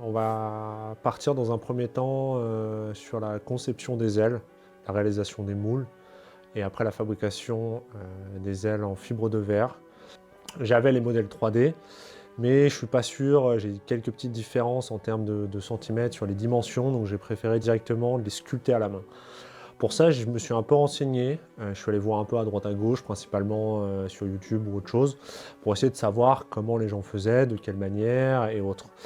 On va partir dans un premier temps sur la conception des ailes, la réalisation des moules et après la fabrication des ailes en fibre de verre. J'avais les modèles 3D, mais je suis pas sûr, j'ai quelques petites différences en termes de centimètres sur les dimensions, donc j'ai préféré directement les sculpter à la main. Pour ça, je me suis un peu renseigné, je suis allé voir un peu à droite à gauche, principalement sur YouTube ou autre chose, pour essayer de savoir comment les gens faisaient, de quelle manière et autres.